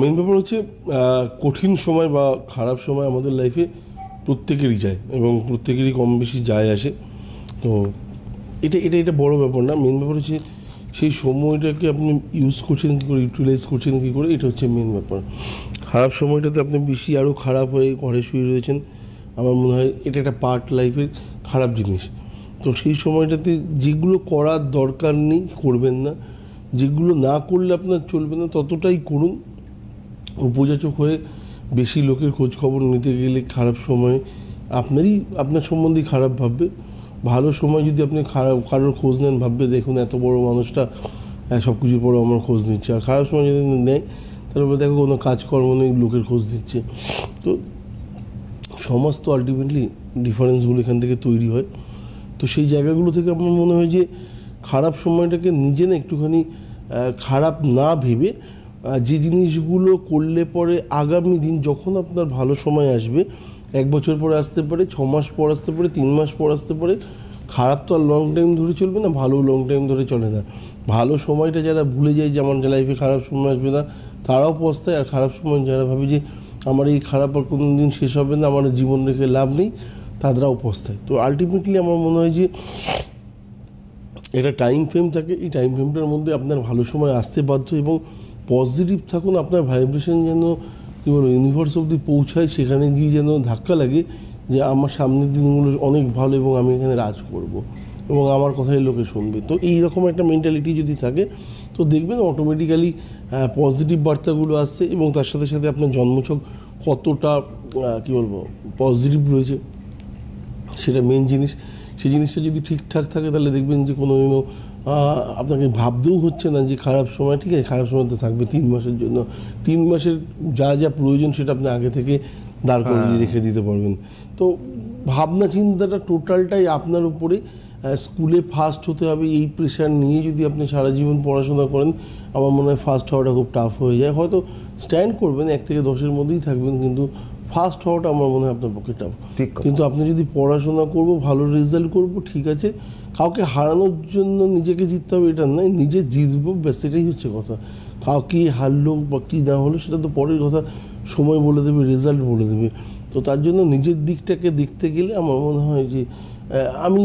Main ব্যাপার হচ্ছে কঠিন সময় বা খারাপ সময় আমাদের লাইফে প্রত্যেকেরই যায় এবং প্রত্যেকেরই কম বেশি যায় আসে। তো এটা এটা এটা বড় ব্যাপার না। মেন ব্যাপার হচ্ছে সেই সময়টাকে আপনি ইউজ করছেন কী করে, ইউটিলাইজ করছেন কী করে, এটা হচ্ছে মেন ব্যাপার। খারাপ সময়টাতে আপনি বেশি আরও খারাপ হয়ে ঘরে শুয়ে রয়েছেন, আমার মনে হয় এটা একটা পার্ট লাইফের খারাপ জিনিস। তো সেই সময়টাতে যেগুলো করার দরকার নেই করবেন না, যেগুলো না করলে আপনার চলবে না ততটাই করুন। উপযাচক হয়ে বেশি লোকের খোঁজ খবর নিতে গেলে খারাপ সময় আপনার সম্বন্ধেই খারাপ ভাববে। ভালো সময় যদি আপনি কারোর খোঁজ নেন, ভাববে দেখুন এত বড় মানুষটা সব কিছুর পরে আমার খোঁজ নিচ্ছে। আর খারাপ সময় যদি নেয় তারপরে দেখো কোনো কাজকর্ম নেই, লোকের খোঁজ দিচ্ছে। তো সমাজ তো আলটিমেটলি ডিফারেন্সগুলো এখান থেকে তৈরি হয়। তো সেই জায়গাগুলো থেকে আমার মনে হয় যে খারাপ সময়টাকে নিজে না একটুখানি খারাপ না ভেবে যে জিনিসগুলো করলে পরে আগামী দিন যখন আপনার ভালো সময় আসবে, 1 বছর পরে আসতে পারে, 6 মাস পর আসতে পারে, 3 মাস পর আসতে পারে, খারাপ তো আর লং টাইম ধরে চলবে না, ভালো লং টাইম ধরে চলে না। ভালো সময়টা যারা ভুলে যায় যে আমার লাইফে খারাপ সময় আসবে না, তারাও পস্তায়। আর খারাপ সময় যারা ভাবে যে আমার এই খারাপ আর কোনো দিন শেষ হবে না, আমার জীবন রেখে লাভ নেই, তাদেরও পস্তায়। তো আলটিমেটলি আমার মনে হয় যে এটা টাইম ফ্রেম থাকে, এই টাইম ফ্রেমটার মধ্যে আপনার ভালো সময় আসতে বাধ্য। এবং পজিটিভ থাকুন, আপনার ভাইব্রেশন যেন কী বলবো ইউনিভার্স অবধি পৌঁছায়, সেখানে গিয়ে যেন ধাক্কা লাগে যে আমার সামনের দিনগুলো অনেক ভালো এবং আমি এখানে রাজ করব এবং আমার কথাই লোকে শুনবে। তো এইরকম একটা মেন্টালিটি যদি থাকে তো দেখবেন অটোমেটিক্যালি পজিটিভ বার্তাগুলো আসছে এবং তার সাথে সাথে আপনার জন্মছক কতটা কী বলবো পজিটিভ রয়েছে সেটা মেন জিনিস। সেই জিনিসটা যদি ঠিকঠাক থাকে তাহলে দেখবেন যে কোনো দিনও আপনাকে ভাবতেও হচ্ছে না যে খারাপ সময়, ঠিক আছে খারাপ সময় তো থাকবে 3 মাসের জন্য, 3 মাসের যা যা প্রয়োজন সেটা আপনি আগে থেকে দাঁড় করিয়ে রেখে দিতে পারবেন। তো ভাবনা চিন্তাটা টোটালটাই আপনার উপরে। স্কুলে ফার্স্ট হতে হবে এই প্রেশার নিয়ে যদি আপনি সারা জীবন পড়াশোনা করেন, আমার মনে হয় ফার্স্ট হওয়াটা খুব টাফ হয়ে যায়। হয়তো স্ট্যান্ড করবেন 1 থেকে 10-এর মধ্যেই থাকবেন, কিন্তু ফার্স্ট হওয়াটা আমার মনে হয় আপনার পক্ষে টাফ। কিন্তু আপনি যদি পড়াশোনা করবো, ভালো রেজাল্ট করবো, ঠিক আছে, কাউকে হারানোর জন্য নিজেকে জিততে হবে এটা নয়, নিজে জিতবো ব্যাস, সেটাই হচ্ছে কথা। কাউকে হারলো বা কী না হলো সেটা তো পরের কথা, সময় বলে দেবে, রেজাল্ট বলে দেবে। তো তার জন্য নিজের দিকটাকে দেখতে গেলে আমার মনে হয় যে আমি